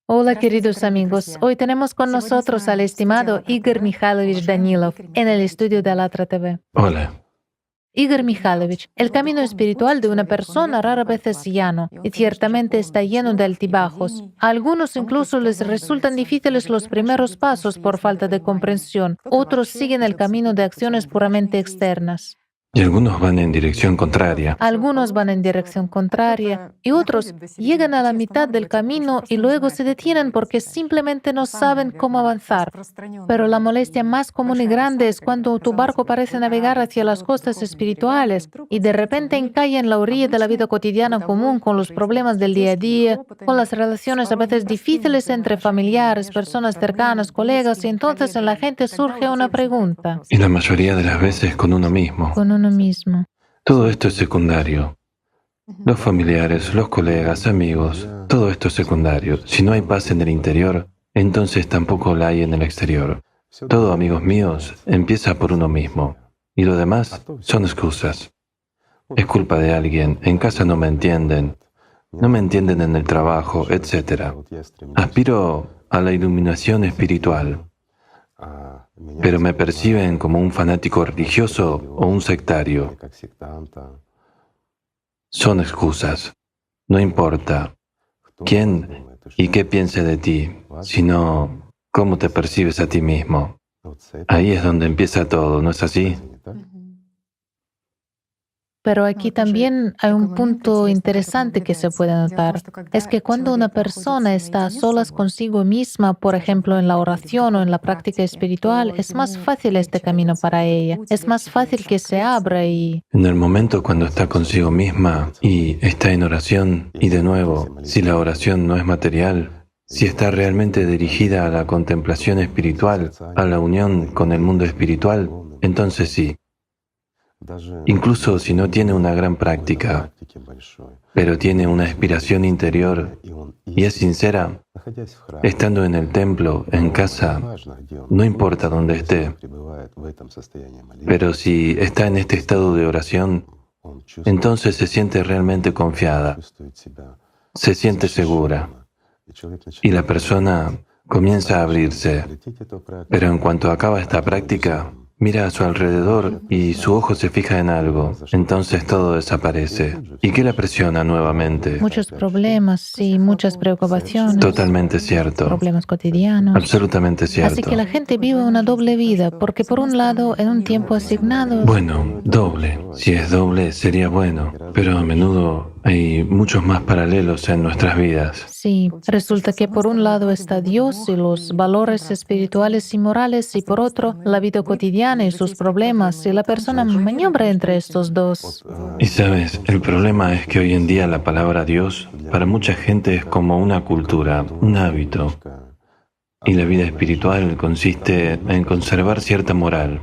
Hola queridos amigos, hoy tenemos con nosotros al estimado Igor Mikhailovich Danilov en el estudio de Alatra TV. Hola. Igor Mikhailovich, el camino espiritual de una persona rara vez es llano y ciertamente está lleno de altibajos. A algunos incluso les resultan difíciles los primeros pasos por falta de comprensión, otros siguen el camino de acciones puramente externas. Y algunos van en dirección contraria. Algunos van en dirección contraria y otros llegan a la mitad del camino y luego se detienen porque simplemente no saben cómo avanzar. Pero la molestia más común y grande es cuando tu barco parece navegar hacia las costas espirituales y de repente encalla en la orilla de la vida cotidiana común con los problemas del día a día, con las relaciones a veces difíciles entre familiares, personas cercanas, colegas, y entonces en la gente surge una pregunta. Y la mayoría de las veces con uno mismo. Con uno mismo. Todo esto es secundario. Los familiares, los colegas, amigos, todo esto es secundario. Si no hay paz en el interior, entonces tampoco la hay en el exterior. Todo, amigos míos, empieza por uno mismo. Y lo demás son excusas. Es culpa de alguien, en casa no me entienden en el trabajo, etc. Aspiro a la iluminación espiritual, pero me perciben como un fanático religioso o un sectario. Son excusas. No importa quién y qué piense de ti, sino cómo te percibes a ti mismo. Ahí es donde empieza todo, ¿no es así? Pero aquí también hay un punto interesante que se puede notar. Es que cuando una persona está a solas consigo misma, por ejemplo en la oración o en la práctica espiritual, es más fácil este camino para ella. Es más fácil que se abra y... En el momento cuando está consigo misma y está en oración, y de nuevo, si la oración no es material, si está realmente dirigida a la contemplación espiritual, a la unión con el mundo espiritual, entonces sí. Incluso si no tiene una gran práctica, pero tiene una aspiración interior y es sincera, estando en el templo, en casa, no importa dónde esté, pero si está en este estado de oración, entonces se siente realmente confiada, se siente segura y la persona comienza a abrirse. Pero en cuanto acaba esta práctica, mira a su alrededor y su ojo se fija en algo, entonces todo desaparece. ¿Y qué la presiona nuevamente? Muchos problemas y muchas preocupaciones. Totalmente cierto. Problemas cotidianos. Absolutamente cierto. Así que la gente vive una doble vida, porque por un lado, en un tiempo asignado... Bueno, doble. Si es doble, sería bueno, pero a menudo hay muchos más paralelos en nuestras vidas. Sí, resulta que por un lado está Dios y los valores espirituales y morales, y por otro, la vida cotidiana y sus problemas, y la persona maniobra entre estos dos. Y sabes, el problema es que hoy en día la palabra Dios para mucha gente es como una cultura, un hábito. Y la vida espiritual consiste en conservar cierta moral,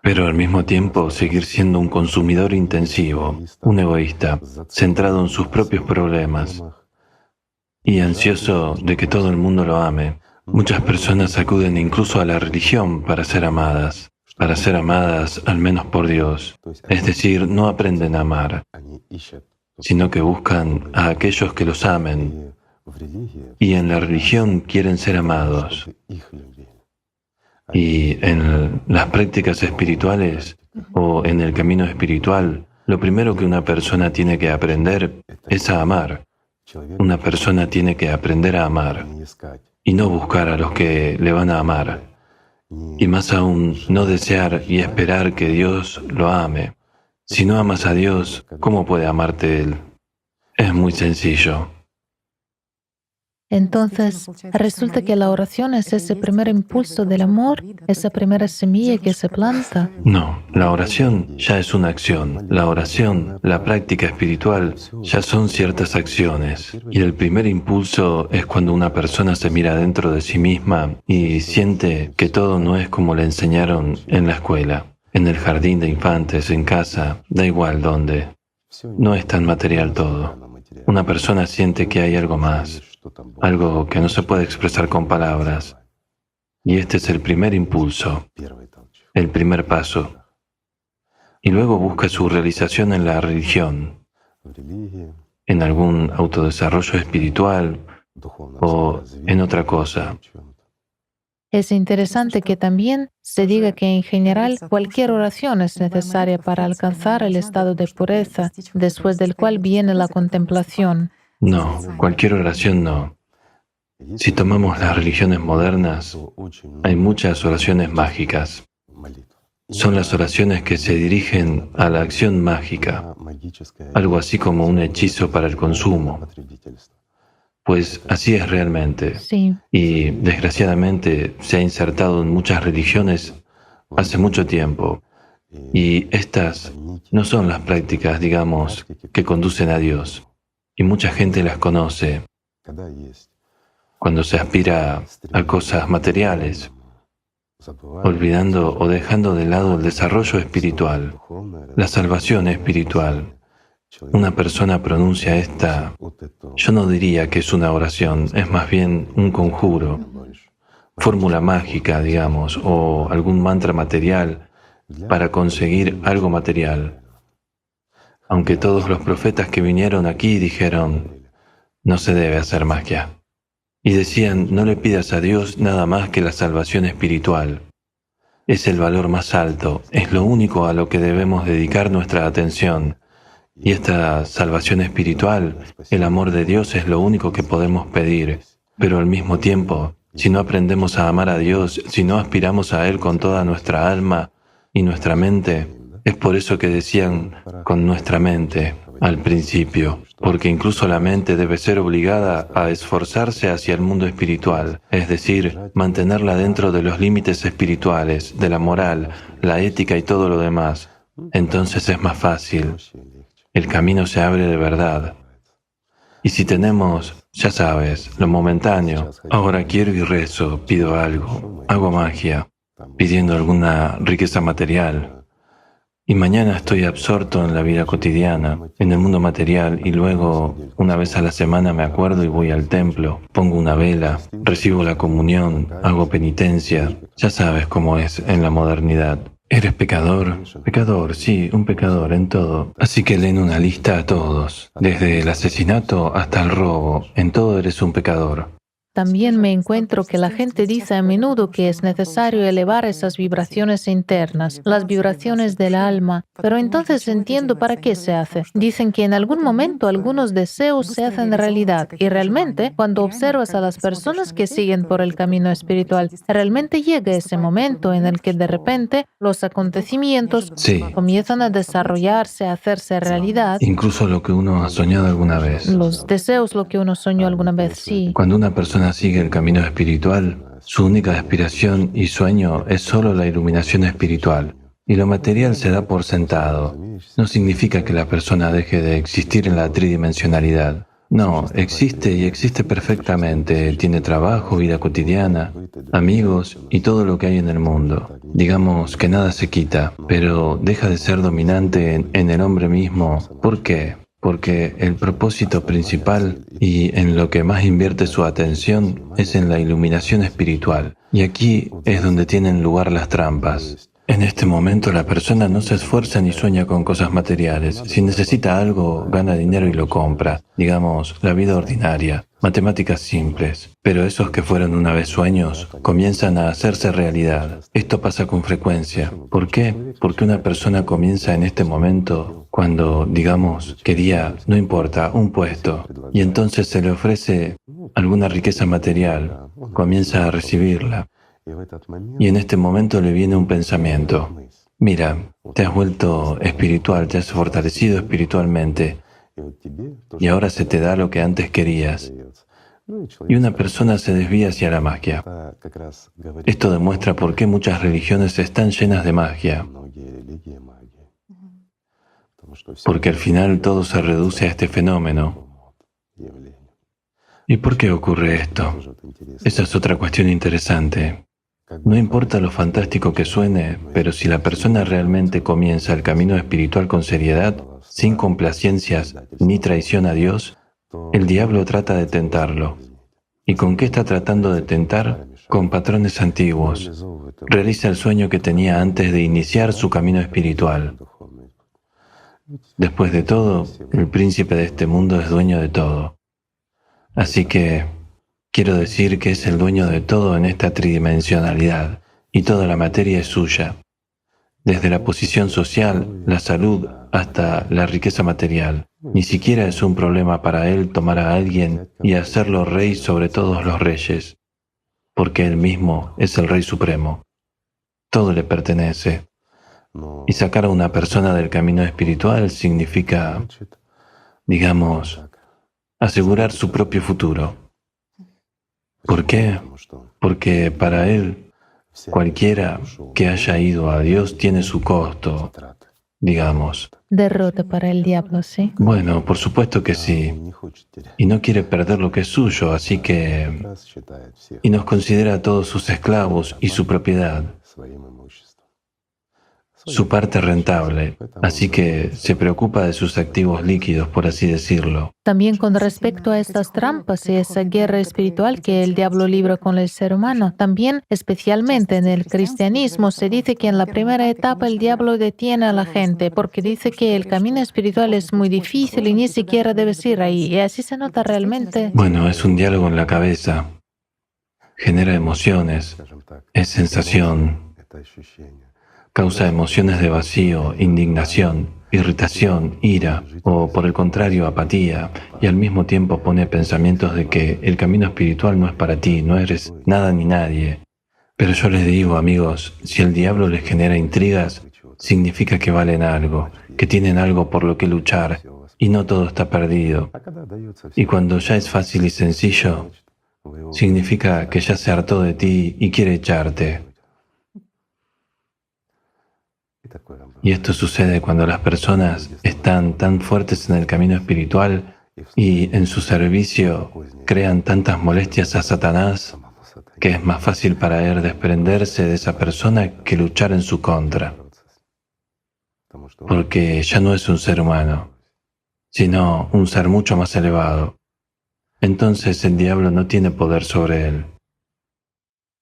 pero al mismo tiempo seguir siendo un consumidor intensivo, un egoísta, centrado en sus propios problemas y ansioso de que todo el mundo lo ame. Muchas personas acuden incluso a la religión para ser amadas al menos por Dios. Es decir, no aprenden a amar, sino que buscan a aquellos que los amen, y en la religión quieren ser amados. Y en las prácticas espirituales o en el camino espiritual, lo primero que una persona tiene que aprender es a amar. Una persona tiene que aprender a amar y no buscar a los que le van a amar. Y más aún, no desear y esperar que Dios lo ame. Si no amas a Dios, ¿cómo puede amarte Él? Es muy sencillo. Entonces, resulta que la oración es ese primer impulso del amor, esa primera semilla que se planta. No, la oración ya es una acción. La oración, la práctica espiritual, ya son ciertas acciones. Y el primer impulso es cuando una persona se mira dentro de sí misma y siente que todo no es como le enseñaron en la escuela, en el jardín de infantes, en casa, da igual dónde. No es tan material todo. Una persona siente que hay algo más, algo que no se puede expresar con palabras. Y este es el primer impulso, el primer paso. Y luego busca su realización en la religión, en algún autodesarrollo espiritual o en otra cosa. Es interesante que también se diga que en general cualquier oración es necesaria para alcanzar el estado de pureza, después del cual viene la contemplación. No, cualquier oración no. Si tomamos las religiones modernas, hay muchas oraciones mágicas. Son las oraciones que se dirigen a la acción mágica, algo así como un hechizo para el consumo. Pues así es realmente. Sí, Y desgraciadamente se ha insertado en muchas religiones hace mucho tiempo. Y estas no son las prácticas, digamos, que conducen a Dios. Y mucha gente las conoce cuando se aspira a cosas materiales, olvidando o dejando de lado el desarrollo espiritual, la salvación espiritual. Una persona pronuncia esta, yo no diría que es una oración, es más bien un conjuro, fórmula mágica, digamos, o algún mantra material para conseguir algo material. Aunque todos los profetas que vinieron aquí dijeron, no se debe hacer magia. Y decían, no le pidas a Dios nada más que la salvación espiritual. Es el valor más alto, es lo único a lo que debemos dedicar nuestra atención. Y esta salvación espiritual, el amor de Dios es lo único que podemos pedir. Pero al mismo tiempo, si no aprendemos a amar a Dios, si no aspiramos a Él con toda nuestra alma y nuestra mente, es por eso que decían con nuestra mente al principio, porque incluso la mente debe ser obligada a esforzarse hacia el mundo espiritual, es decir, mantenerla dentro de los límites espirituales, de la moral, la ética y todo lo demás. Entonces es más fácil. El camino se abre de verdad. Y si tenemos, ya sabes, lo momentáneo, ahora quiero y rezo, pido algo, hago magia, pidiendo alguna riqueza material. Y mañana estoy absorto en la vida cotidiana, en el mundo material, y luego, una vez a la semana me acuerdo y voy al templo, pongo una vela, recibo la comunión, hago penitencia. Ya sabes cómo es en la modernidad. ¿Eres pecador? Pecador, sí, un pecador en todo. Así que leen una lista a todos, desde el asesinato hasta el robo, en todo eres un pecador. también me encuentro que la gente dice a menudo que es necesario elevar esas vibraciones internas, las vibraciones del alma, pero entonces entiendo para qué se hace. Dicen que en algún momento algunos deseos se hacen realidad y realmente cuando observas a las personas que siguen por el camino espiritual, realmente llega ese momento en el que de repente los acontecimientos Sí, comienzan a desarrollarse, a hacerse realidad. incluso lo que uno ha soñado alguna vez. Los deseos, lo que uno soñó alguna vez, sí. Cuando una persona sigue el camino espiritual, su única aspiración y sueño es solo la iluminación espiritual. Y lo material se da por sentado. No significa que la persona deje de existir en la tridimensionalidad. No, existe y existe perfectamente. Tiene trabajo, vida cotidiana, amigos y todo lo que hay en el mundo. Digamos que nada se quita, pero deja de ser dominante en el hombre mismo. ¿Por qué? Porque el propósito principal y en lo que más invierte su atención es en la iluminación espiritual. Y aquí es donde tienen lugar las trampas. En este momento la persona no se esfuerza ni sueña con cosas materiales. Si necesita algo, gana dinero y lo compra. Digamos, la vida ordinaria, matemáticas simples. Pero esos que fueron una vez sueños comienzan a hacerse realidad. Esto pasa con frecuencia. ¿Por qué? Porque una persona comienza en este momento cuando, digamos, quería, no importa, un puesto, y entonces se le ofrece alguna riqueza material, comienza a recibirla. Y en este momento le viene un pensamiento. Mira, te has vuelto espiritual, te has fortalecido espiritualmente y ahora se te da lo que antes querías. Y una persona se desvía hacia la magia. Esto demuestra por qué muchas religiones están llenas de magia. Porque al final todo se reduce a este fenómeno. ¿Y por qué ocurre esto? Esa es otra cuestión interesante. No importa lo fantástico que suene, pero si la persona realmente comienza el camino espiritual con seriedad, sin complacencias ni traición a Dios, el diablo trata de tentarlo. ¿Y con qué está tratando de tentar? Con patrones antiguos. Realiza el sueño que tenía antes de iniciar su camino espiritual. Después de todo, el príncipe de este mundo es dueño de todo. Así que Quiero decir que es el dueño de todo en esta tridimensionalidad, y toda la materia es suya, desde la posición social, la salud, hasta la riqueza material. Ni siquiera es un problema para él tomar a alguien y hacerlo rey sobre todos los reyes, porque él mismo es el Rey Supremo. Todo le pertenece. Y sacar a una persona del camino espiritual significa, digamos, asegurar su propio futuro. ¿Por qué? Porque para él, cualquiera que haya ido a Dios tiene su costo, digamos. Derrota para el diablo, ¿sí? Bueno, por supuesto que sí. Y no quiere perder lo que es suyo, así que... Y nos considera a todos sus esclavos y su propiedad, su parte rentable, así que se preocupa de sus activos líquidos, por así decirlo. También con respecto a estas trampas y esa guerra espiritual que el diablo libra con el ser humano, también, especialmente en el cristianismo, se dice que en la primera etapa el diablo detiene a la gente porque dice que el camino espiritual es muy difícil y ni siquiera debes ir ahí. Y así se nota realmente. Bueno, es un diálogo en la cabeza, genera emociones, es sensación, causa emociones de vacío, indignación, irritación, ira, o por el contrario, apatía, y al mismo tiempo pone pensamientos de que el camino espiritual no es para ti, no eres nada ni nadie. Pero yo les digo, amigos, si el diablo les genera intrigas, significa que valen algo, que tienen algo por lo que luchar, y no todo está perdido. Y cuando ya es fácil y sencillo, significa que ya se hartó de ti y quiere echarte. Y esto sucede cuando las personas están tan fuertes en el camino espiritual y en su servicio crean tantas molestias a Satanás que es más fácil para él desprenderse de esa persona que luchar en su contra. Porque ya no es un ser humano, sino un ser mucho más elevado. Entonces el diablo no tiene poder sobre él.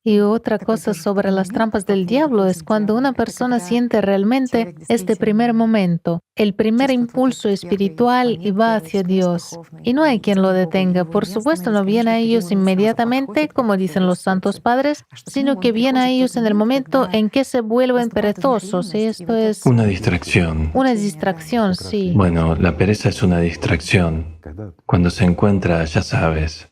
Y otra cosa sobre las trampas del diablo es cuando una persona siente realmente este primer momento, el primer impulso espiritual y va hacia Dios. Y no hay quien lo detenga. Por supuesto, no viene a ellos inmediatamente, como dicen los santos padres, sino que viene a ellos en el momento en que se vuelven perezosos. Y esto es Una distracción. una distracción, sí. Bueno, la pereza es una distracción. Cuando se encuentra, ya sabes,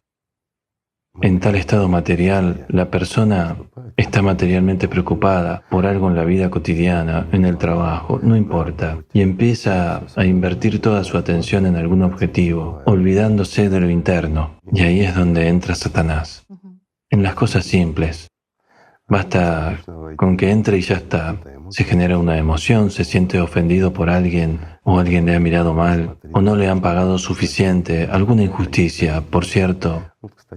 en tal estado material, la persona está materialmente preocupada por algo en la vida cotidiana, en el trabajo, no importa, y empieza a invertir toda su atención en algún objetivo, olvidándose de lo interno. Y ahí es donde entra Satanás. En las cosas simples. Basta con que entre y ya está. Se genera una emoción, se siente ofendido por alguien, o alguien le ha mirado mal, o no le han pagado suficiente, alguna injusticia. Por cierto,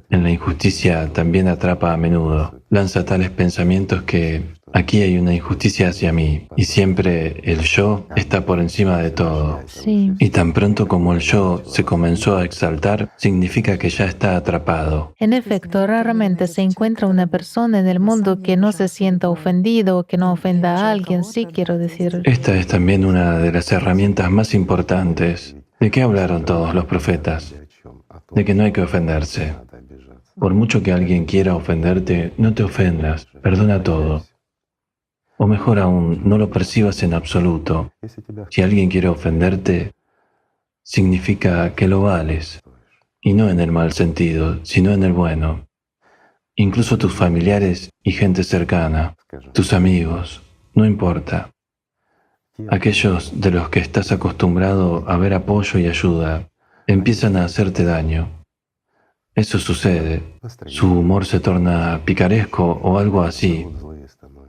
en la injusticia también atrapa a menudo. Lanza tales pensamientos que aquí hay una injusticia hacia mí, y siempre el yo está por encima de todo. Sí. Y tan pronto como el yo se comenzó a exaltar, significa que ya está atrapado. En efecto, raramente se encuentra una persona en el mundo que no se sienta ofendido o que no ofenda a alguien, sí quiero decir. Esta es también una de las herramientas más importantes. ¿De qué hablaron todos los profetas? De que no hay que ofenderse. Por mucho que alguien quiera ofenderte, no te ofendas, perdona todo. O mejor aún, no lo percibas en absoluto. Si alguien quiere ofenderte, significa que lo vales. Y no en el mal sentido, sino en el bueno. Incluso tus familiares y gente cercana, tus amigos, no importa. Aquellos de los que estás acostumbrado a ver apoyo y ayuda, empiezan a hacerte daño. Eso sucede. Su humor se torna picaresco o algo así.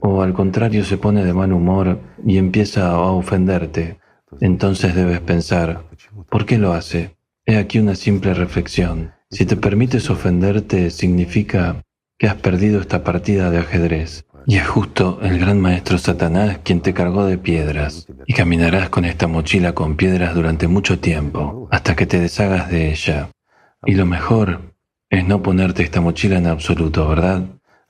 O al contrario se pone de mal humor y empieza a ofenderte. Entonces debes pensar, ¿por qué lo hace? He aquí una simple reflexión. Si te permites ofenderte, significa que has perdido esta partida de ajedrez. Y es justo el gran maestro Satanás quien te cargó de piedras. Y caminarás con esta mochila con piedras durante mucho tiempo, hasta que te deshagas de ella. Y lo mejor es no ponerte esta mochila en absoluto, ¿verdad?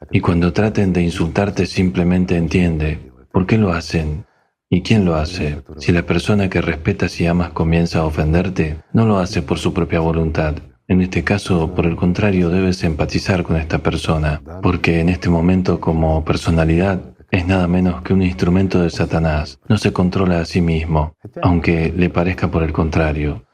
Y cuando traten de insultarte, simplemente entiende por qué lo hacen y quién lo hace. Si la persona que respetas y amas comienza a ofenderte, no lo hace por su propia voluntad. En este caso, por el contrario, debes empatizar con esta persona, porque en este momento como personalidad es nada menos que un instrumento de Satanás. No se controla a sí mismo, aunque le parezca por el contrario,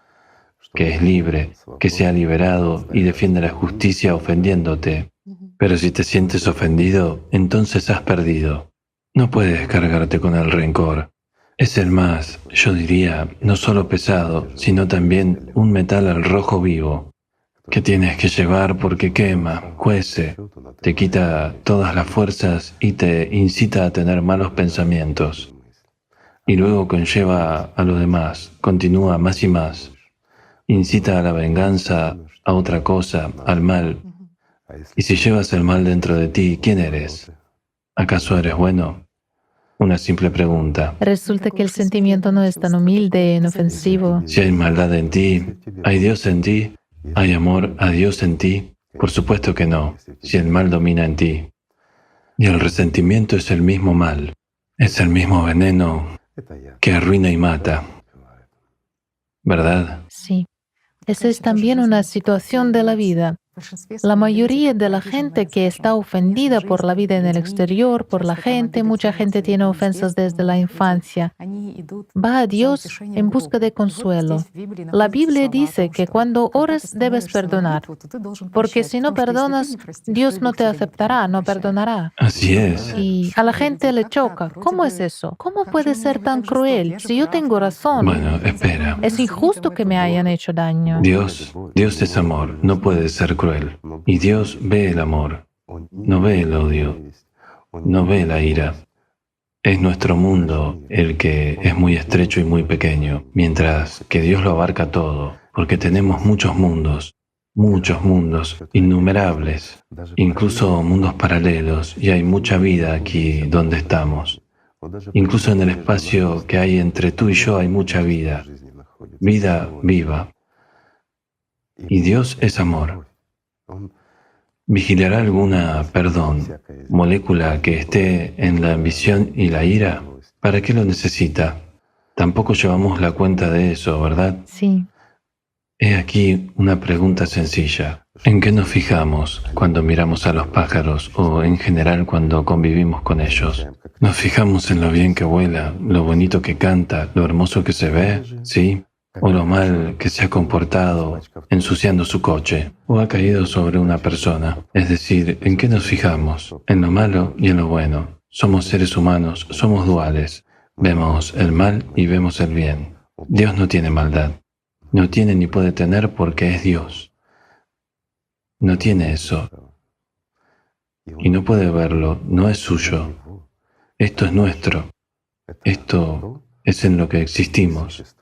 que es libre, que se ha liberado y defiende la justicia ofendiéndote. Pero si te sientes ofendido, entonces has perdido. No puedes cargarte con el rencor. Es el más, yo diría, no solo pesado, sino también un metal al rojo vivo, que tienes que llevar porque quema, cuece, te quita todas las fuerzas y te incita a tener malos pensamientos. Y luego conlleva a lo demás, continúa más y más, incita a la venganza, a otra cosa, al mal. Y si llevas el mal dentro de ti, ¿quién eres? ¿Acaso eres bueno? Una simple pregunta. Resulta que el sentimiento no es tan humilde, inofensivo. Si hay maldad en ti, ¿hay Dios en ti? ¿Hay amor a Dios en ti? Por supuesto que no, si el mal domina en ti. Y el resentimiento es el mismo mal, es el mismo veneno que arruina y mata, ¿verdad? Sí. Esa es también una situación de la vida. La mayoría de la gente que está ofendida por la vida en el exterior, por la gente, mucha gente tiene ofensas desde la infancia, va a Dios en busca de consuelo. La Biblia dice que cuando oras debes perdonar, porque si no perdonas, Dios no te aceptará, no perdonará. Así es. Y a la gente le choca. ¿Cómo es eso? ¿Cómo puede ser tan cruel? Si yo tengo razón, Bueno, espera. es injusto que me hayan hecho daño. Dios es amor, no puede ser cruel. Y Dios ve el amor, no ve el odio, no ve la ira. Es nuestro mundo el que es muy estrecho y muy pequeño, mientras que Dios lo abarca todo, porque tenemos muchos mundos, innumerables, incluso mundos paralelos, y hay mucha vida aquí donde estamos. Incluso en el espacio que hay entre tú y yo hay mucha vida, vida viva. Y Dios es amor. ¿Vigilará alguna, molécula que esté en la ambición y la ira? ¿Para qué lo necesita? Tampoco llevamos la cuenta de eso, ¿verdad? Sí. He aquí una pregunta sencilla. ¿En qué nos fijamos cuando miramos a los pájaros o en general cuando convivimos con ellos? ¿Nos fijamos en lo bien que vuela, lo bonito que canta, lo hermoso que se ve? ¿Sí? ¿O lo mal que se ha comportado ensuciando su coche o ha caído sobre una persona? Es decir, ¿en qué nos fijamos? En lo malo y en lo bueno. Somos seres humanos, somos duales. Vemos el mal y vemos el bien. Dios no tiene maldad. No tiene ni puede tener porque es Dios. No tiene eso. Y no puede verlo, no es suyo. Esto es nuestro. Esto es en lo que existimos.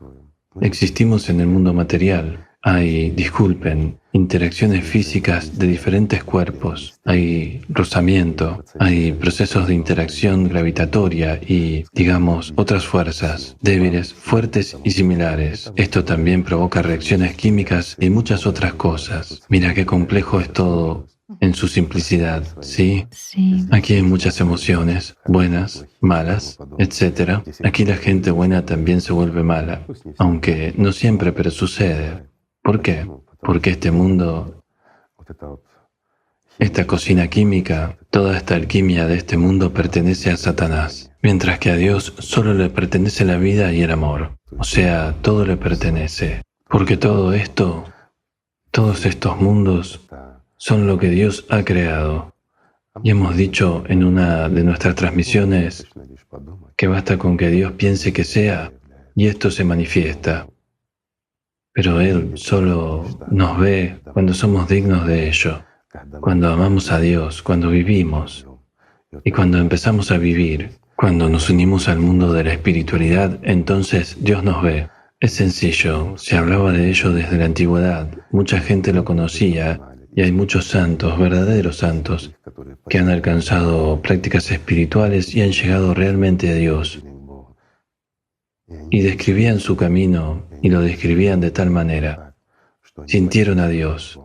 Existimos en el mundo material. Hay, disculpen, interacciones físicas de diferentes cuerpos. Hay rozamiento, hay procesos de interacción gravitatoria y, digamos, otras fuerzas, débiles, fuertes y similares. Esto también provoca reacciones químicas y muchas otras cosas. Mira qué complejo es todo en su simplicidad, ¿sí? Sí. Aquí hay muchas emociones, buenas, malas, etc. Aquí la gente buena también se vuelve mala, aunque no siempre, pero sucede. ¿Por qué? Porque este mundo, esta cocina química, toda esta alquimia de este mundo pertenece a Satanás, mientras que a Dios solo le pertenece la vida y el amor. O sea, todo le pertenece. Porque todo esto, todos estos mundos, son lo que Dios ha creado. Y hemos dicho en una de nuestras transmisiones que basta con que Dios piense que sea y esto se manifiesta. Pero Él solo nos ve cuando somos dignos de ello, cuando amamos a Dios, cuando vivimos y cuando empezamos a vivir, cuando nos unimos al mundo de la espiritualidad, entonces Dios nos ve. Es sencillo, se hablaba de ello desde la antigüedad, mucha gente lo conocía. Y hay muchos santos, verdaderos santos, que han alcanzado prácticas espirituales y han llegado realmente a Dios. Y describían su camino y lo describían de tal manera. Sintieron a Dios.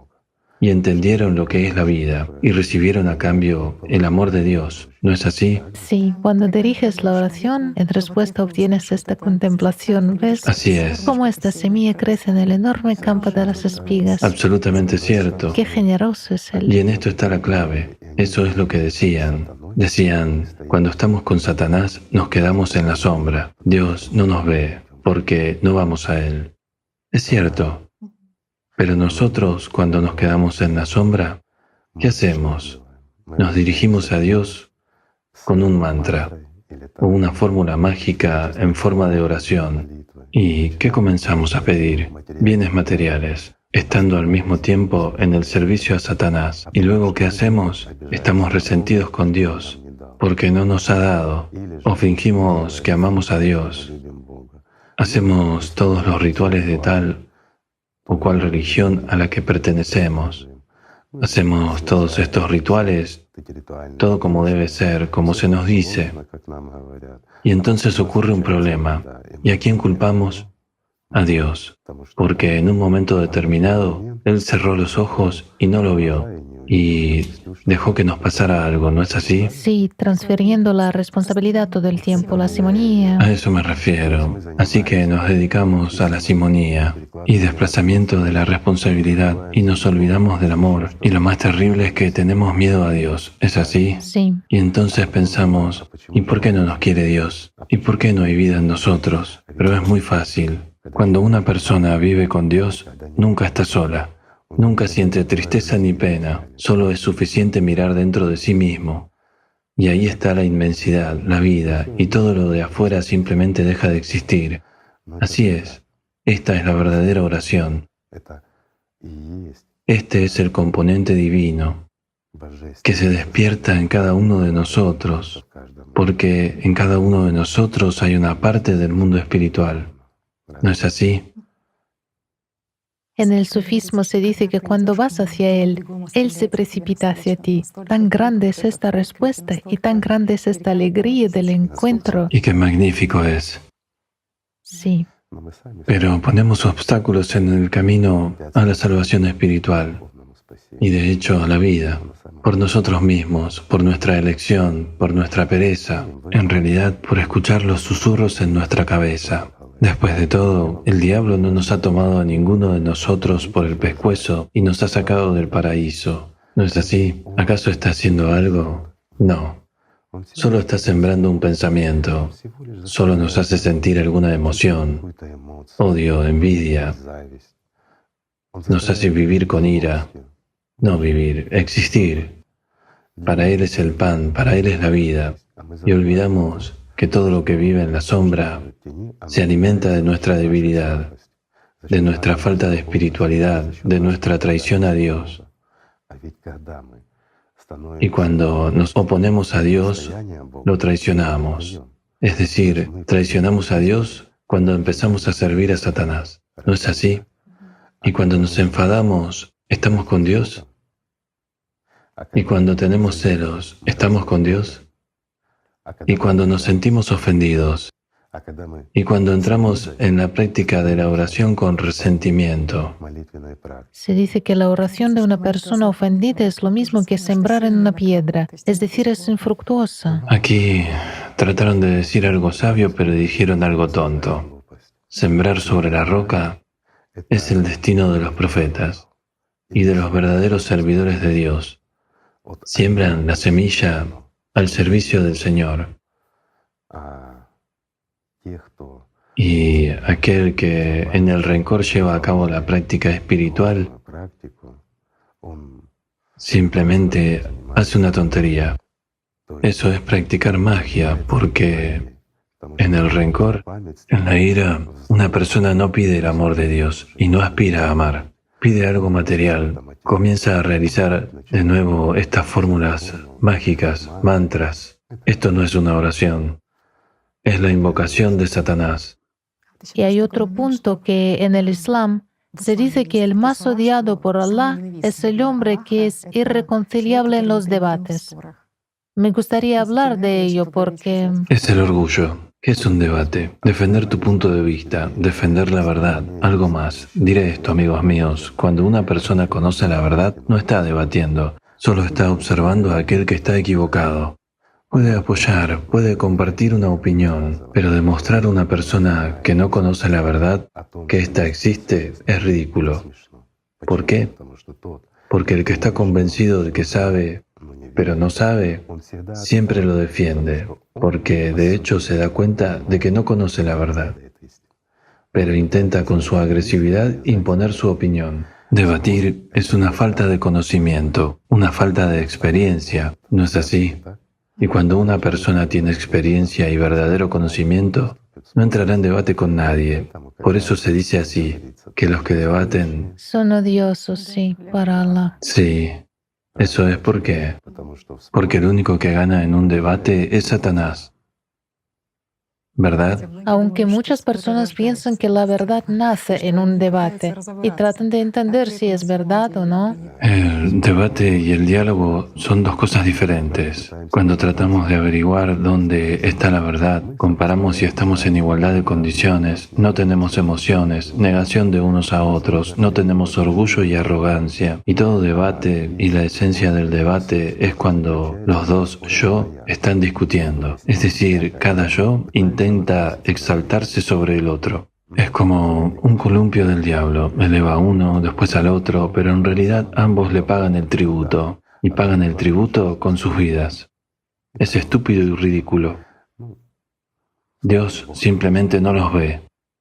y entendieron lo que es la vida y recibieron a cambio el amor de Dios. ¿No es así? Sí, cuando diriges la oración, en respuesta obtienes esta contemplación. ¿Ves Así es. cómo esta semilla crece en el enorme campo de las espigas? Absolutamente cierto. Qué generoso es Él. Y en esto está la clave. Eso es lo que decían. Decían, cuando estamos con Satanás, nos quedamos en la sombra. Dios no nos ve porque no vamos a Él. Es cierto. Pero nosotros, cuando nos quedamos en la sombra, ¿qué hacemos? Nos dirigimos a Dios con un mantra o una fórmula mágica en forma de oración. ¿Y qué comenzamos a pedir? Bienes materiales, estando al mismo tiempo en el servicio a Satanás. ¿Y luego qué hacemos? Estamos resentidos con Dios porque no nos ha dado, o fingimos que amamos a Dios. Hacemos todos los rituales de tal o cual religión a la que pertenecemos. Hacemos todos estos rituales, todo como debe ser, como se nos dice. Y entonces ocurre un problema. ¿Y a quién culpamos? A Dios. Porque en un momento determinado, Él cerró los ojos y no lo vio. Y dejó que nos pasara algo, ¿no es así? Sí, transfiriendo la responsabilidad todo el tiempo, la simonía. A eso me refiero. Así que nos dedicamos a la simonía y desplazamiento de la responsabilidad y nos olvidamos del amor. Y lo más terrible es que tenemos miedo a Dios. ¿Es así? Sí, Y entonces pensamos, ¿y por qué no nos quiere Dios? ¿Y por qué no hay vida en nosotros? Pero es muy fácil. Cuando una persona vive con Dios, nunca está sola. Nunca siente tristeza ni pena. Solo es suficiente mirar dentro de sí mismo. Y ahí está la inmensidad, la vida, y todo lo de afuera simplemente deja de existir. Así es. Esta es la verdadera oración. Este es el componente divino que se despierta en cada uno de nosotros, porque en cada uno de nosotros hay una parte del mundo espiritual. ¿No es así? en el sufismo se dice que cuando vas hacia Él, Él se precipita hacia ti. Tan grande es esta respuesta y tan grande es esta alegría del encuentro. Y qué magnífico es. Sí, Pero ponemos obstáculos en el camino a la salvación espiritual y de hecho a la vida, por nosotros mismos, por nuestra elección, por nuestra pereza, en realidad por escuchar los susurros en nuestra cabeza. Después de todo, el diablo no nos ha tomado a ninguno de nosotros por el pescuezo y nos ha sacado del paraíso. ¿No es así? ¿Acaso está haciendo algo? No. Solo está sembrando un pensamiento. Solo nos hace sentir alguna emoción, odio, envidia. Nos hace vivir con ira. No vivir, existir. Para Él es el pan, para Él es la vida. Y olvidamos que todo lo que vive en la sombra se alimenta de nuestra debilidad, de nuestra falta de espiritualidad, de nuestra traición a Dios. Y cuando nos oponemos a Dios, lo traicionamos. Es decir, traicionamos a Dios cuando empezamos a servir a Satanás. ¿No es así? Y cuando nos enfadamos, ¿estamos con Dios? Y cuando tenemos celos, ¿estamos con Dios? Y cuando nos sentimos ofendidos, y cuando entramos en la práctica de la oración con resentimiento, se dice que la oración de una persona ofendida es lo mismo que sembrar en una piedra, es decir, es infructuosa. aquí trataron de decir algo sabio, pero dijeron algo tonto. Sembrar sobre la roca es el destino de los profetas y de los verdaderos servidores de Dios. Siembran la semilla al servicio del Señor. Y aquel que en el rencor lleva a cabo la práctica espiritual simplemente hace una tontería. Eso es practicar magia, porque en el rencor, en la ira, una persona no pide el amor de Dios y no aspira a amar. Pide algo material. Comienza a realizar de nuevo estas fórmulas mágicas, mantras. Esto no es una oración. Es la invocación de Satanás. Y hay otro punto que en el Islam se dice que el más odiado por Allah es el hombre que es irreconciliable en los debates. Me gustaría hablar de ello porque Es el orgullo. ¿Qué es un debate? Defender tu punto de vista, defender la verdad, algo más. Diré esto, amigos míos, cuando una persona conoce la verdad, no está debatiendo, solo está observando a aquel que está equivocado. Puede apoyar, puede compartir una opinión, pero demostrar a una persona que no conoce la verdad, que ésta existe, es ridículo. ¿Por qué? Porque el que está convencido de que sabe, pero no sabe, siempre lo defiende, porque de hecho se da cuenta de que no conoce la verdad, pero intenta con su agresividad imponer su opinión. Debatir es una falta de conocimiento, una falta de experiencia, ¿no es así? Y cuando una persona tiene experiencia y verdadero conocimiento, no entrará en debate con nadie. Por eso se dice así, que los que debaten, Son odiosos, sí, para Allah. sí, eso es porque el único que gana en un debate es Satanás, ¿verdad? Aunque muchas personas piensan que la verdad nace en un debate y tratan de entender si es verdad o no. El debate y el diálogo son dos cosas diferentes. Cuando tratamos de averiguar dónde está la verdad, comparamos si estamos en igualdad de condiciones, no tenemos emociones, negación de unos a otros, no tenemos orgullo y arrogancia. Y todo debate y la esencia del debate es cuando los dos yo están discutiendo. Es decir, cada yo intenta exaltarse sobre el otro. Es como un columpio del diablo, eleva a uno, después al otro, pero en realidad ambos le pagan el tributo, y pagan el tributo con sus vidas. Es estúpido y ridículo. Dios simplemente no los ve,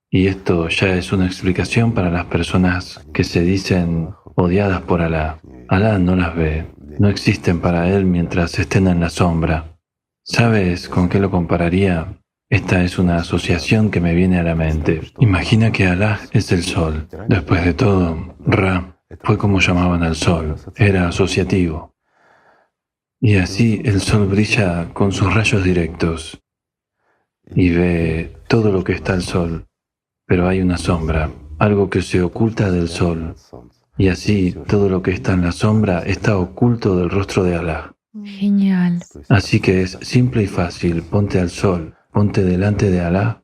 y esto ya es una explicación para las personas que se dicen odiadas por Alá. Alá no las ve, no existen para Él mientras estén en la sombra. ¿Sabes con qué lo compararía? Esta es una asociación que me viene a la mente. Imagina que Alá es el sol. Después de todo, Ra fue como llamaban al sol. Era asociativo. Y así el sol brilla con sus rayos directos y ve todo lo que está al sol. Pero hay una sombra, algo que se oculta del sol. Y así todo lo que está en la sombra está oculto del rostro de Alá. Genial. Así que es simple y fácil. Ponte al sol. Ponte delante de Alá,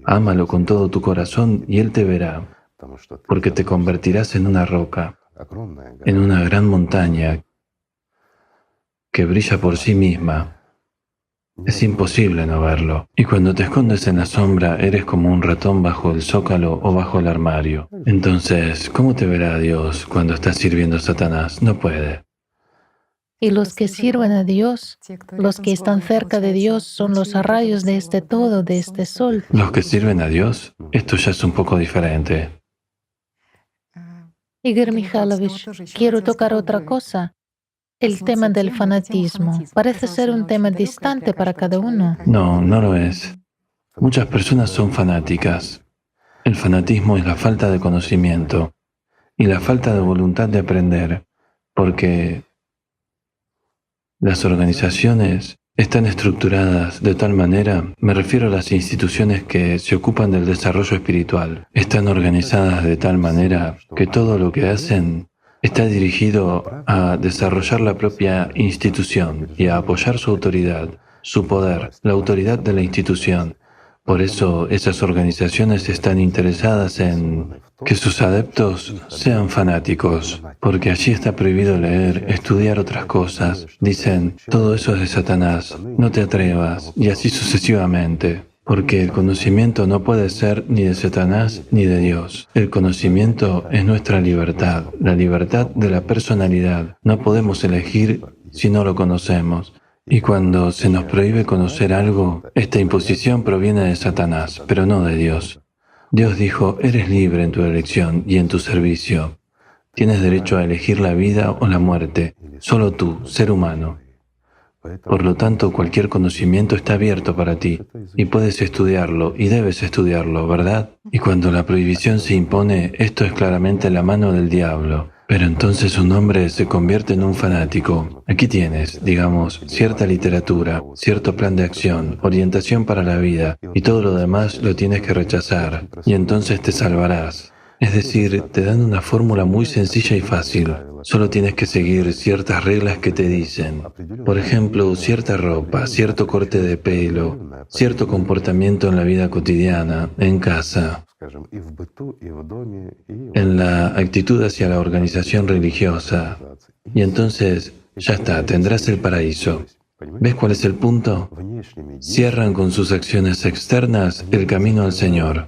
ámalo con todo tu corazón y Él te verá, porque te convertirás en una roca, en una gran montaña que brilla por sí misma. Es imposible no verlo. Y cuando te escondes en la sombra, eres como un ratón bajo el zócalo o bajo el armario. Entonces, ¿cómo te verá Dios cuando estás sirviendo a Satanás? No puede. Y los que sirven a Dios, los que están cerca de Dios, son los rayos de este todo, de este sol. Los que sirven a Dios, esto ya es un poco diferente. Igor Mikhailovich, quiero tocar otra cosa. El tema del fanatismo parece ser un tema distante para cada uno. No, no lo es. Muchas personas son fanáticas. El fanatismo es la falta de conocimiento y la falta de voluntad de aprender, porque las organizaciones están estructuradas de tal manera, me refiero a las instituciones que se ocupan del desarrollo espiritual, están organizadas de tal manera que todo lo que hacen está dirigido a desarrollar la propia institución y a apoyar su autoridad, su poder, la autoridad de la institución. Por eso esas organizaciones están interesadas en que sus adeptos sean fanáticos, porque allí está prohibido leer, estudiar otras cosas. Dicen, todo eso es de Satanás, no te atrevas, y así sucesivamente. Porque el conocimiento no puede ser ni de Satanás ni de Dios. El conocimiento es nuestra libertad, la libertad de la personalidad. No podemos elegir si no lo conocemos. Y cuando se nos prohíbe conocer algo, esta imposición proviene de Satanás, pero no de Dios. Dios dijo, eres libre en tu elección y en tu servicio. Tienes derecho a elegir la vida o la muerte, solo tú, ser humano. Por lo tanto, cualquier conocimiento está abierto para ti, y puedes estudiarlo, y debes estudiarlo, ¿verdad? Y cuando la prohibición se impone, esto es claramente la mano del diablo. Pero entonces un hombre se convierte en un fanático. Aquí tienes, digamos, cierta literatura, cierto plan de acción, orientación para la vida, y todo lo demás lo tienes que rechazar, y entonces te salvarás. Es decir, te dan una fórmula muy sencilla y fácil. Solo tienes que seguir ciertas reglas que te dicen. Por ejemplo, cierta ropa, cierto corte de pelo, cierto comportamiento en la vida cotidiana, en casa, en la actitud hacia la organización religiosa. Y entonces, ya está, tendrás el paraíso. ¿Ves cuál es el punto? Cierran con sus acciones externas el camino al Señor,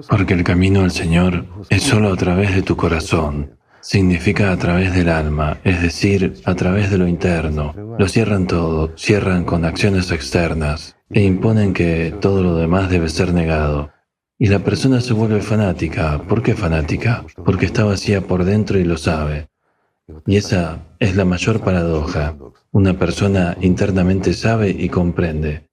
porque el camino al Señor es solo a través de tu corazón. Significa a través del alma, es decir, a través de lo interno. Lo cierran todo, cierran con acciones externas e imponen que todo lo demás debe ser negado. Y la persona se vuelve fanática. ¿Por qué fanática? Porque está vacía por dentro y lo sabe. Y esa es la mayor paradoja. Una persona internamente sabe y comprende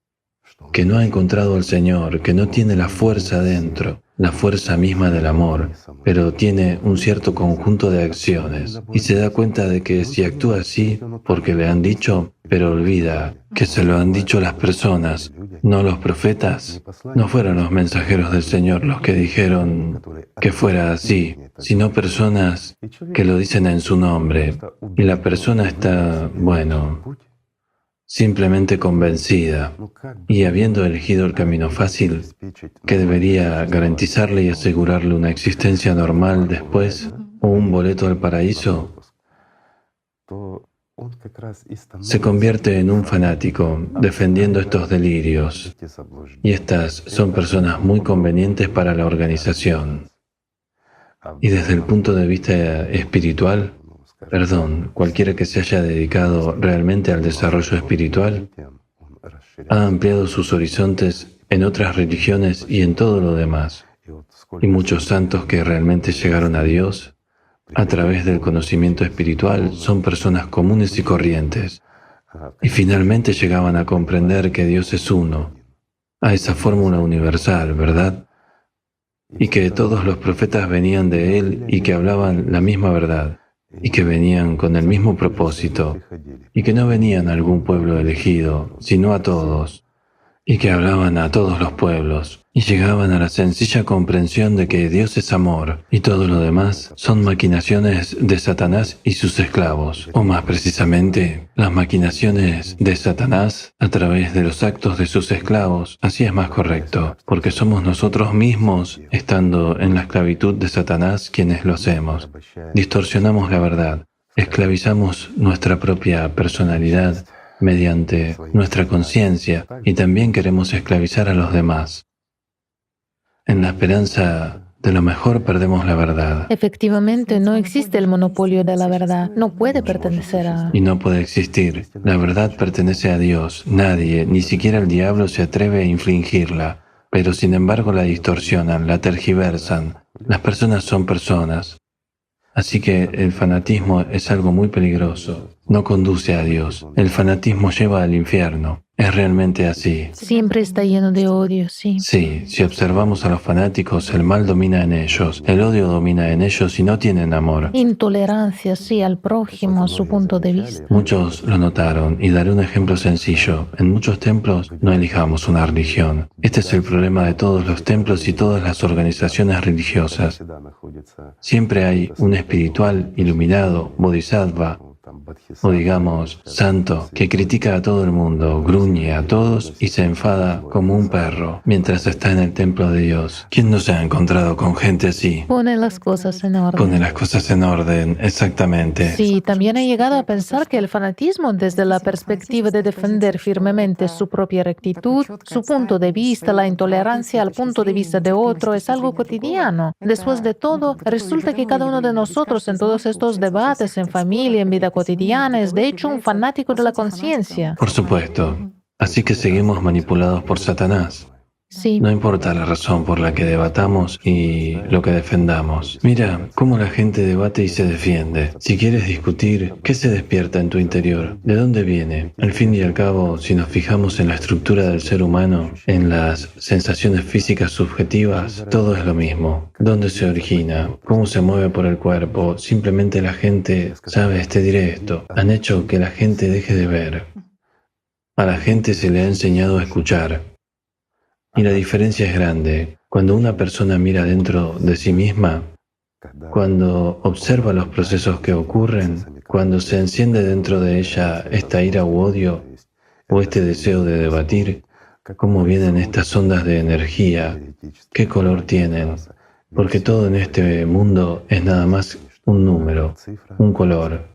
que no ha encontrado al Señor, que no tiene la fuerza dentro, la fuerza misma del amor, pero tiene un cierto conjunto de acciones. Y se da cuenta de que si actúa así, porque le han dicho, pero olvida que se lo han dicho las personas, no los profetas. No fueron los mensajeros del Señor los que dijeron que fuera así, sino personas que lo dicen en su nombre. Y la persona está, bueno, simplemente convencida, y habiendo elegido el camino fácil, que debería garantizarle y asegurarle una existencia normal después, o un boleto al paraíso, se convierte en un fanático defendiendo estos delirios. Y estas son personas muy convenientes para la organización. Y desde el punto de vista espiritual, cualquiera que se haya dedicado realmente al desarrollo espiritual, ha ampliado sus horizontes en otras religiones y en todo lo demás. Y muchos santos que realmente llegaron a Dios, a través del conocimiento espiritual, son personas comunes y corrientes. Y finalmente llegaban a comprender que Dios es uno, a esa fórmula universal, ¿verdad? Y que todos los profetas venían de Él y que hablaban la misma verdad, y que venían con el mismo propósito, y que no venían a algún pueblo elegido, sino a todos, y que hablaban a todos los pueblos, y llegaban a la sencilla comprensión de que Dios es amor, y todo lo demás son maquinaciones de Satanás y sus esclavos, o más precisamente, las maquinaciones de Satanás a través de los actos de sus esclavos. Así es más correcto, porque somos nosotros mismos, estando en la esclavitud de Satanás, quienes lo hacemos. Distorsionamos la verdad, esclavizamos nuestra propia personalidad mediante nuestra conciencia, y también queremos esclavizar a los demás. En la esperanza de lo mejor perdemos la verdad. Efectivamente, no existe el monopolio de la verdad. No puede pertenecer a... Y no puede existir. La verdad pertenece a Dios. Nadie, ni siquiera el diablo, se atreve a infligirla. Pero sin embargo la distorsionan, la tergiversan. Las personas son personas. Así que el fanatismo es algo muy peligroso. No conduce a Dios. El fanatismo lleva al infierno. Es realmente así. Siempre está lleno de odio, sí. Sí, si observamos a los fanáticos, el mal domina en ellos, el odio domina en ellos y no tienen amor. Intolerancia, sí, al prójimo, a su punto de vista. Muchos lo notaron, y daré un ejemplo sencillo. En muchos templos no elijamos una religión. Este es el problema de todos los templos y todas las organizaciones religiosas. Siempre hay un espiritual iluminado, bodhisattva, o digamos, santo, que critica a todo el mundo, gruñe a todos y se enfada como un perro mientras está en el templo de Dios. ¿Quién no se ha encontrado con gente así? Pone las cosas en orden. Pone las cosas en orden, exactamente. Sí, también he llegado a pensar que el fanatismo, desde la perspectiva de defender firmemente su propia rectitud, su punto de vista, la intolerancia al punto de vista de otro, es algo cotidiano. Después de todo, resulta que cada uno de nosotros en todos estos debates, en familia, en vida cotidiana, es de hecho un fanático de la conciencia. Por supuesto. Así que seguimos manipulados por Satanás. Sí. No importa la razón por la que debatamos y lo que defendamos. Mira cómo la gente debate y se defiende. Si quieres discutir, ¿qué se despierta en tu interior? ¿De dónde viene? Al fin y al cabo, si nos fijamos en la estructura del ser humano, en las sensaciones físicas subjetivas, todo es lo mismo. ¿Dónde se origina? ¿Cómo se mueve por el cuerpo? Simplemente la gente, ¿sabes? Te diré esto. Han hecho que la gente deje de ver. A la gente se le ha enseñado a escuchar. Y la diferencia es grande. Cuando una persona mira dentro de sí misma, Cuando observa los procesos que ocurren, cuando se enciende dentro de ella esta ira u odio o este deseo de debatir, cómo vienen estas ondas de energía, qué color tienen, porque todo en este mundo es nada más un número, un color,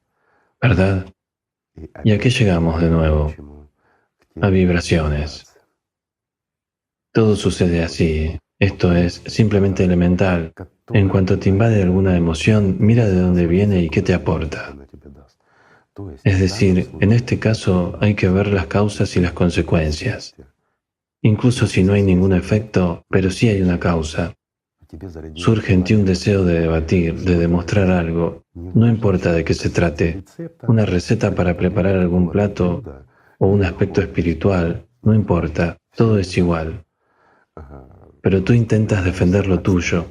¿verdad? ¿Y a qué llegamos de nuevo? A vibraciones. Todo sucede así. Esto es simplemente elemental. En cuanto te invade alguna emoción, mira de dónde viene y qué te aporta. Es decir, en este caso hay que ver las causas y las consecuencias. Incluso si no hay ningún efecto, pero sí hay una causa. Surge en ti un deseo de debatir, de demostrar algo, no importa de qué se trate, una receta para preparar algún plato o un aspecto espiritual, no importa, todo es igual. Pero tú intentas defender lo tuyo.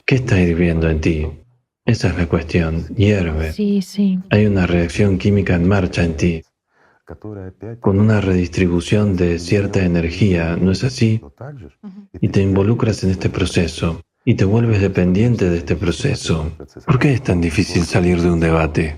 ¿Qué está hirviendo en ti? Esa es la cuestión. Hierve. Sí, sí. Hay una reacción química en marcha en ti, con una redistribución de cierta energía, ¿no es así? Y te involucras en este proceso y te vuelves dependiente de este proceso. ¿Por qué es tan difícil salir de un debate?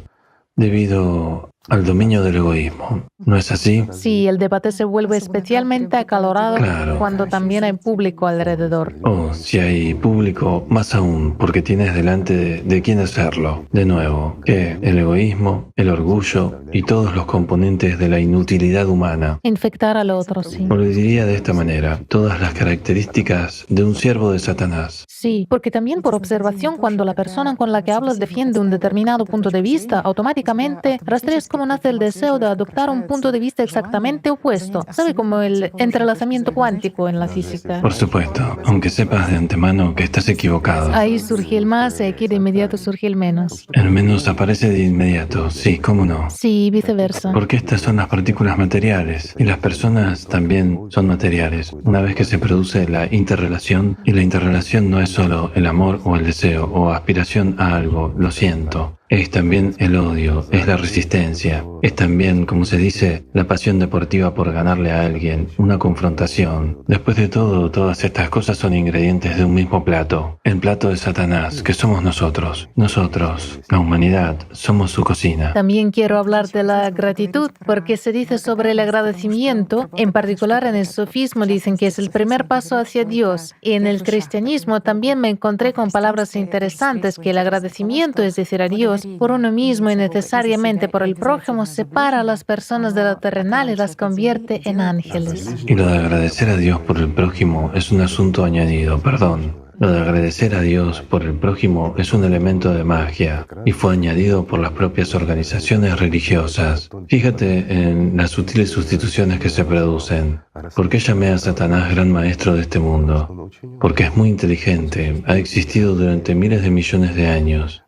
Debido al dominio del egoísmo, ¿no es así? Sí, el debate se vuelve especialmente acalorado Claro. cuando también hay público alrededor. O si hay público, más aún, porque tienes delante de quién hacerlo. De nuevo, que el egoísmo, el orgullo y todos los componentes de la inutilidad humana. Infectar al otro, sí. O lo diría de esta manera, todas las características de un siervo de Satanás. Sí, porque también por observación, cuando la persona con la que hablas defiende un determinado punto de vista, automáticamente rastreas cómo nace el deseo de adoptar un punto de vista exactamente opuesto. ¿Sabe? Como el entrelazamiento cuántico en la física. Por supuesto, aunque sepas de antemano que estás equivocado. Ahí surge el más y aquí de inmediato surge el menos. El menos aparece de inmediato, sí, cómo no. Sí, viceversa. Porque estas son las partículas materiales y las personas también son materiales. Una vez que se produce la interrelación, y la interrelación no es solo el amor o el deseo o aspiración a algo, lo siento. Es también el odio, es la resistencia, es también, como se dice, la pasión deportiva por ganarle a alguien, una confrontación. Después de todo, todas estas cosas son ingredientes de un mismo plato, el plato de Satanás, que somos nosotros. Nosotros, la humanidad, somos su cocina. También quiero hablar de la gratitud, porque se dice sobre el agradecimiento, en particular en el sufismo dicen que es el primer paso hacia Dios, y en el cristianismo también me encontré con palabras interesantes, que el agradecimiento, es decir, a Dios, por uno mismo y necesariamente por el prójimo, separa a las personas de lo terrenal y las convierte en ángeles. Y lo de agradecer a Dios por el prójimo es un asunto añadido, perdón. Lo de agradecer a Dios por el prójimo es un elemento de magia y fue añadido por las propias organizaciones religiosas. Fíjate en las sutiles sustituciones que se producen. ¿Por qué llamé a Satanás gran maestro de este mundo? Porque es muy inteligente, ha existido durante miles de millones de años.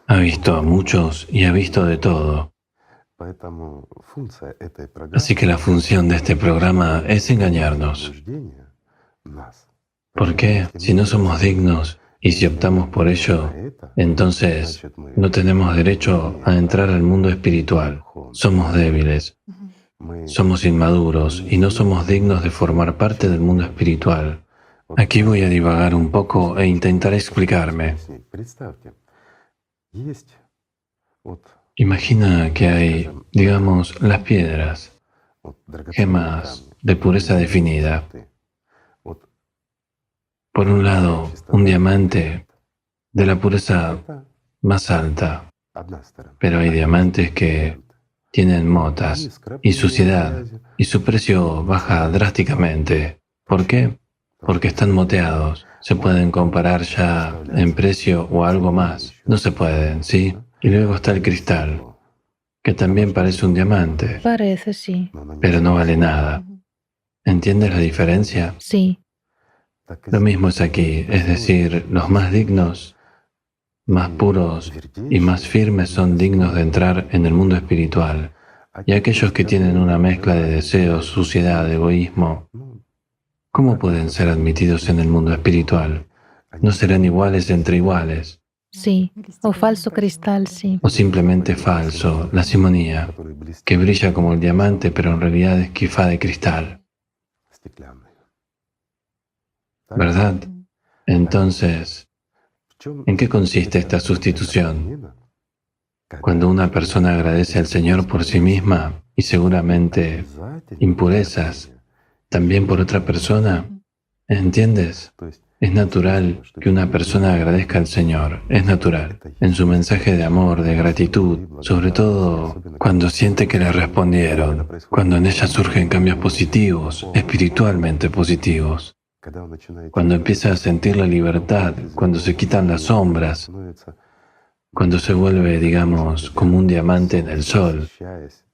Ha visto a muchos y ha visto de todo. Así que la función de este programa es engañarnos. ¿Por qué? Si no somos dignos y si optamos por ello, entonces no tenemos derecho a entrar al mundo espiritual. Somos débiles, somos inmaduros y no somos dignos de formar parte del mundo espiritual. Aquí voy a divagar un poco e intentar explicarme. Imagina que hay, digamos, las piedras, gemas de pureza definida. Por un lado, un diamante de la pureza más alta, pero hay diamantes que tienen motas y suciedad y su precio baja drásticamente. ¿Por qué? Porque están moteados. Se pueden comparar ya en precio o algo más. No se pueden, ¿sí? Y luego está el cristal, que también parece un diamante, Parece, sí. pero no vale nada. ¿Entiendes la diferencia? Sí. Lo mismo es aquí, es decir, los más dignos, más puros y más firmes son dignos de entrar en el mundo espiritual. Y aquellos que tienen una mezcla de deseos, suciedad, egoísmo, ¿cómo pueden ser admitidos en el mundo espiritual? No serán iguales entre iguales. Sí, o falso cristal, sí. O simplemente falso, la simonía, que brilla como el diamante, pero en realidad es quifa de cristal. ¿Verdad? Entonces, ¿En qué consiste esta sustitución? Cuando una persona agradece al Señor por sí misma y seguramente impurezas también por otra persona, ¿entiendes? Es natural que una persona agradezca al Señor, es natural, en su mensaje de amor, de gratitud, sobre todo cuando siente que le respondieron, cuando en ella surgen cambios positivos, espiritualmente positivos, cuando empieza a sentir la libertad, cuando se quitan las sombras, cuando se vuelve, digamos, como un diamante en el sol,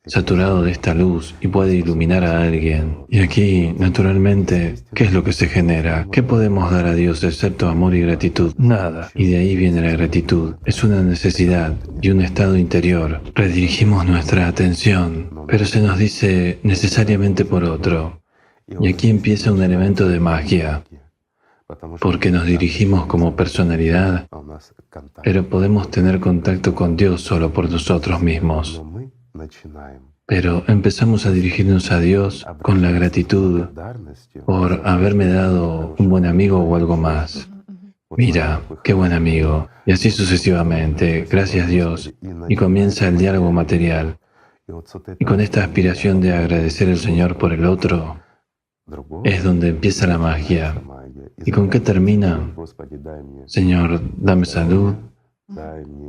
saturado de esta luz y puede iluminar a alguien. Y aquí, naturalmente, ¿qué es lo que se genera? ¿Qué podemos dar a Dios excepto amor y gratitud? Nada. Y de ahí viene la gratitud. Es una necesidad y un estado interior. Redirigimos nuestra atención, pero se nos dice necesariamente por otro. Y aquí empieza un elemento de magia, porque nos dirigimos como personalidad, pero podemos tener contacto con Dios solo por nosotros mismos. Pero empezamos a dirigirnos a Dios con la gratitud por haberme dado un buen amigo o algo más. Mira, qué buen amigo. Y así sucesivamente. Gracias Dios. Y comienza el diálogo material. Y con esta aspiración de agradecer al Señor por el otro, es donde empieza la magia. ¿Y con qué termina? Señor, dame salud,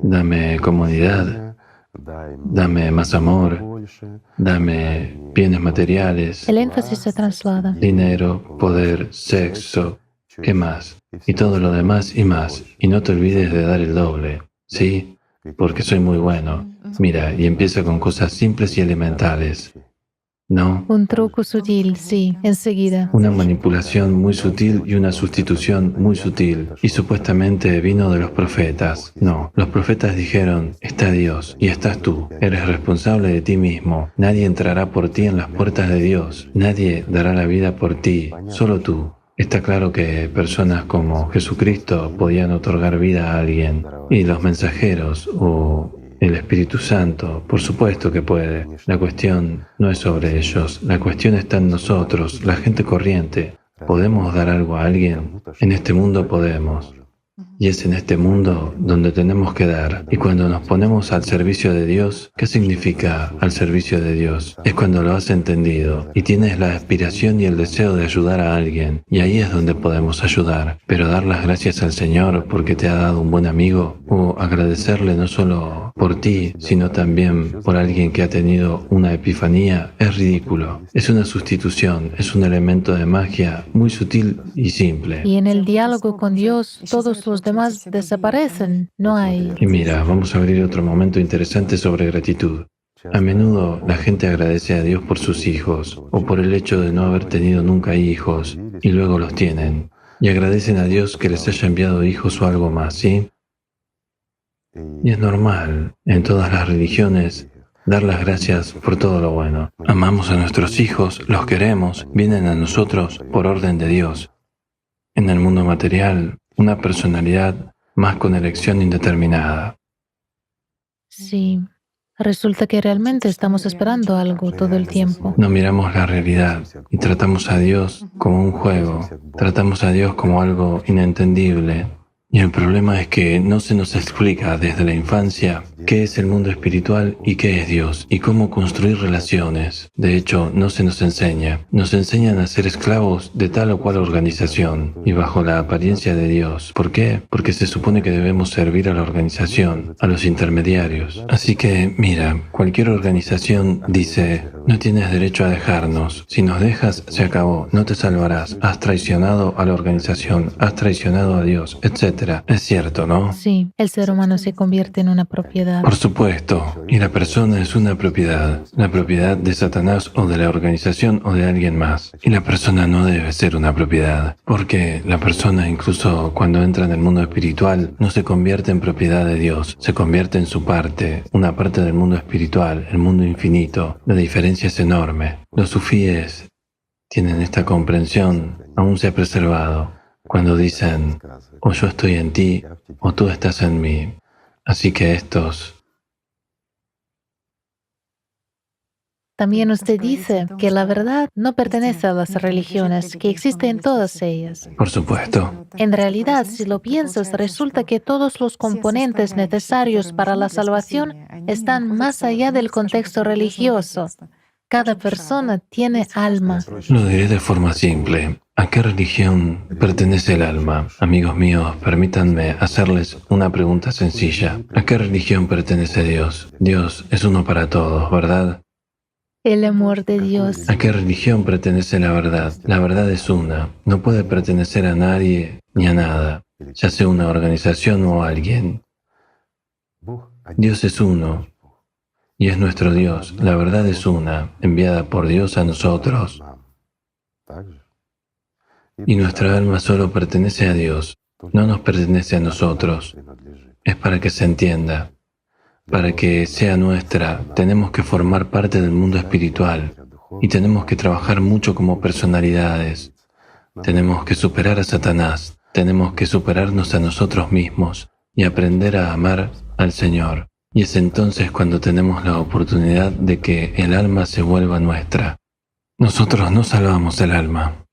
dame comodidad, dame más amor, dame bienes materiales, El énfasis se traslada. dinero, poder, sexo, ¿qué más? Y todo lo demás y más. Y no te olvides de dar el doble, ¿sí? Porque soy muy bueno. Mira, y empieza con cosas simples y elementales. ¿No? Un truco sutil, sí, enseguida. Una manipulación muy sutil y una sustitución muy sutil. Y supuestamente vino de los profetas. No, los profetas dijeron, está Dios y estás tú. Eres responsable de ti mismo. Nadie entrará por ti en las puertas de Dios. Nadie dará la vida por ti, solo tú. Está claro que personas como Jesucristo podían otorgar vida a alguien. Y los mensajeros o el Espíritu Santo, por supuesto que puede. La cuestión no es sobre ellos, la cuestión está en nosotros, la gente corriente. ¿Podemos dar algo a alguien? En este mundo podemos. Y es en este mundo donde tenemos que dar. Y cuando nos ponemos al servicio de Dios, ¿qué significa al servicio de Dios? Es cuando lo has entendido y tienes la aspiración y el deseo de ayudar a alguien. Y ahí es donde podemos ayudar. Pero dar las gracias al Señor porque te ha dado un buen amigo, o agradecerle no solo por ti, sino también por alguien que ha tenido una epifanía, es ridículo. Es una sustitución, es un elemento de magia muy sutil y simple. Y en el diálogo con Dios, todos los demás desaparecen. No hay. Y mira, vamos a abrir otro momento interesante sobre gratitud. A menudo la gente agradece a Dios por sus hijos o por el hecho de no haber tenido nunca hijos y luego los tienen. Y agradecen a Dios que les haya enviado hijos o algo más, ¿sí? Y es normal en todas las religiones dar las gracias por todo lo bueno. Amamos a nuestros hijos, los queremos, vienen a nosotros por orden de Dios. En el mundo material, una personalidad más con elección indeterminada. Sí. Resulta que realmente estamos esperando algo todo el tiempo. No miramos la realidad y tratamos a Dios como un juego, tratamos a Dios como algo inentendible. Y el problema es que no se nos explica desde la infancia qué es el mundo espiritual y qué es Dios, y cómo construir relaciones. De hecho, no se nos enseña. Nos enseñan a ser esclavos de tal o cual organización, y bajo la apariencia de Dios. ¿Por qué? Porque se supone que debemos servir a la organización, a los intermediarios. Así que, mira, cualquier organización dice, no tienes derecho a dejarnos. Si nos dejas, se acabó, no te salvarás. Has traicionado a la organización, has traicionado a Dios, etc. Es cierto, ¿no? Sí, el ser humano se convierte en una propiedad. Por supuesto, y la persona es una propiedad, la propiedad de Satanás o de la organización o de alguien más. Y la persona no debe ser una propiedad, porque la persona, incluso cuando entra en el mundo espiritual, no se convierte en propiedad de Dios, se convierte en su parte, una parte del mundo espiritual, el mundo infinito. La diferencia es enorme. Los sufíes tienen esta comprensión, aún se ha preservado, cuando dicen, o yo estoy en ti, o tú estás en mí. Así que estos También usted dice que la verdad no pertenece a las religiones, que existe en todas ellas. Por supuesto. En realidad, si lo piensas, resulta que todos los componentes necesarios para la salvación están más allá del contexto religioso. Cada persona tiene alma. Lo diré de forma simple. ¿A qué religión pertenece el alma? Amigos míos, permítanme hacerles una pregunta sencilla. ¿A qué religión pertenece Dios? Dios es uno para todos, ¿verdad? El amor de Dios. ¿A qué religión pertenece la verdad? La verdad es una. No puede pertenecer a nadie ni a nada, ya sea una organización o alguien. Dios es uno y es nuestro Dios. La verdad es una, enviada por Dios a nosotros. Y nuestra alma solo pertenece a Dios, no nos pertenece a nosotros. Es para que se entienda. Para que sea nuestra, tenemos que formar parte del mundo espiritual y tenemos que trabajar mucho como personalidades. Tenemos que superar a Satanás, tenemos que superarnos a nosotros mismos y aprender a amar al Señor. Y es entonces cuando tenemos la oportunidad de que el alma se vuelva nuestra. Nosotros no salvamos el alma,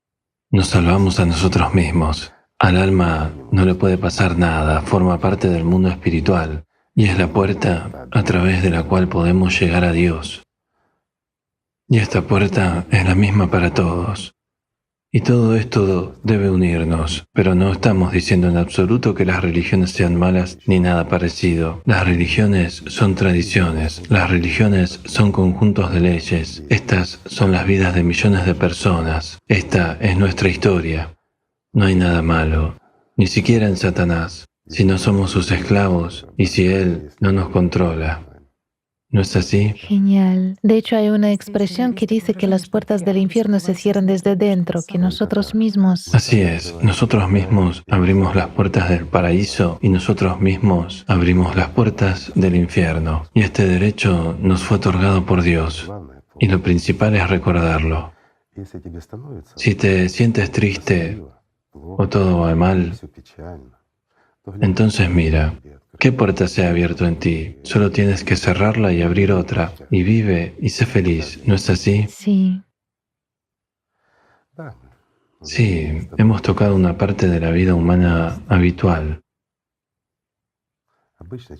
nos salvamos a nosotros mismos. Al alma no le puede pasar nada, forma parte del mundo espiritual. Y es la puerta a través de la cual podemos llegar a Dios. Y esta puerta es la misma para todos. Y todo esto debe unirnos, pero no estamos diciendo en absoluto que las religiones sean malas ni nada parecido. Las religiones son tradiciones, las religiones son conjuntos de leyes. Estas son las vidas de millones de personas. Esta es nuestra historia. No hay nada malo, ni siquiera en Satanás. Si no somos sus esclavos y si Él no nos controla. ¿No es así? Genial. De hecho, hay una expresión que dice que las puertas del infierno se cierran desde dentro, que nosotros mismos. Así es, nosotros mismos abrimos las puertas del paraíso y nosotros mismos abrimos las puertas del infierno. Y este derecho nos fue otorgado por Dios. Y lo principal es recordarlo. Si te sientes triste o todo va mal, entonces mira, ¿qué puerta se ha abierto en ti? Solo tienes que cerrarla y abrir otra. Y vive y sé feliz, ¿no es así? Sí. Sí, hemos tocado una parte de la vida humana habitual,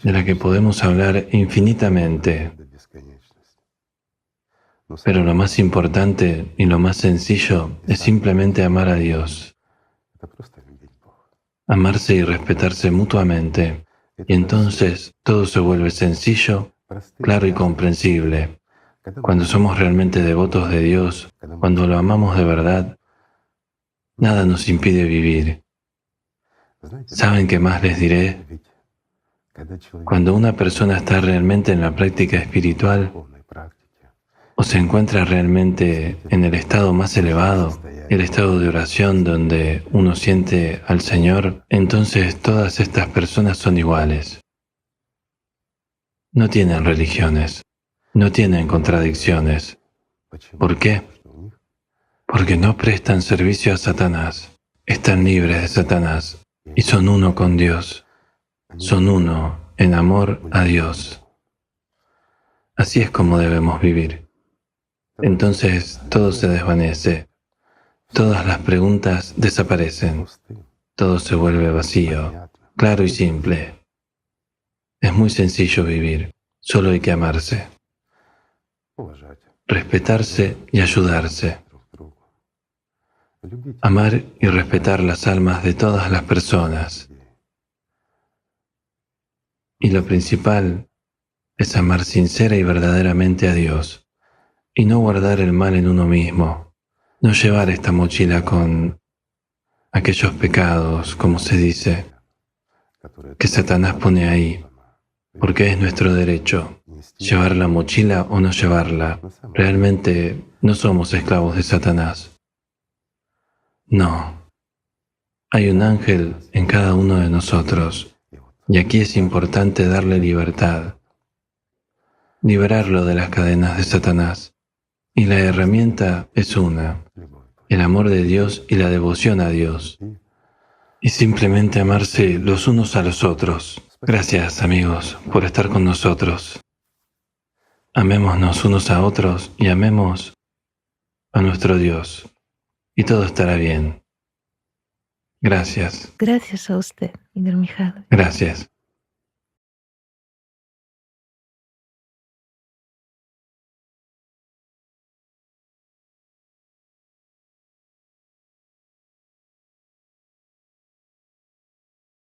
de la que podemos hablar infinitamente. Pero lo más importante y lo más sencillo es simplemente amar a Dios. Amarse y respetarse mutuamente, y entonces todo se vuelve sencillo, claro y comprensible. Cuando somos realmente devotos de Dios, cuando lo amamos de verdad, nada nos impide vivir. ¿Saben qué más les diré? Cuando una persona está realmente en la práctica espiritual, o se encuentra realmente en el estado más elevado, el estado de oración donde uno siente al Señor, entonces todas estas personas son iguales. No tienen religiones, no tienen contradicciones. ¿Por qué? Porque no prestan servicio a Satanás, están libres de Satanás y son uno con Dios, son uno en amor a Dios. Así es como debemos vivir. Entonces todo se desvanece, todas las preguntas desaparecen, todo se vuelve vacío, claro y simple. Es muy sencillo vivir, solo hay que amarse, respetarse y ayudarse. Amar y respetar las almas de todas las personas. Y lo principal es amar sincera y verdaderamente a Dios. Y no guardar el mal en uno mismo, no llevar esta mochila con aquellos pecados, como se dice, que Satanás pone ahí, porque es nuestro derecho, llevar la mochila o no llevarla. Realmente no somos esclavos de Satanás. No, hay un ángel en cada uno de nosotros, y aquí es importante darle libertad, liberarlo de las cadenas de Satanás. Y la herramienta es una, el amor de Dios y la devoción a Dios. Y simplemente amarse los unos a los otros. Gracias, amigos, por estar con nosotros. Amémonos unos a otros y amemos a nuestro Dios. Y todo estará bien. Gracias. Gracias a usted, Igor Mikhailovich. Gracias.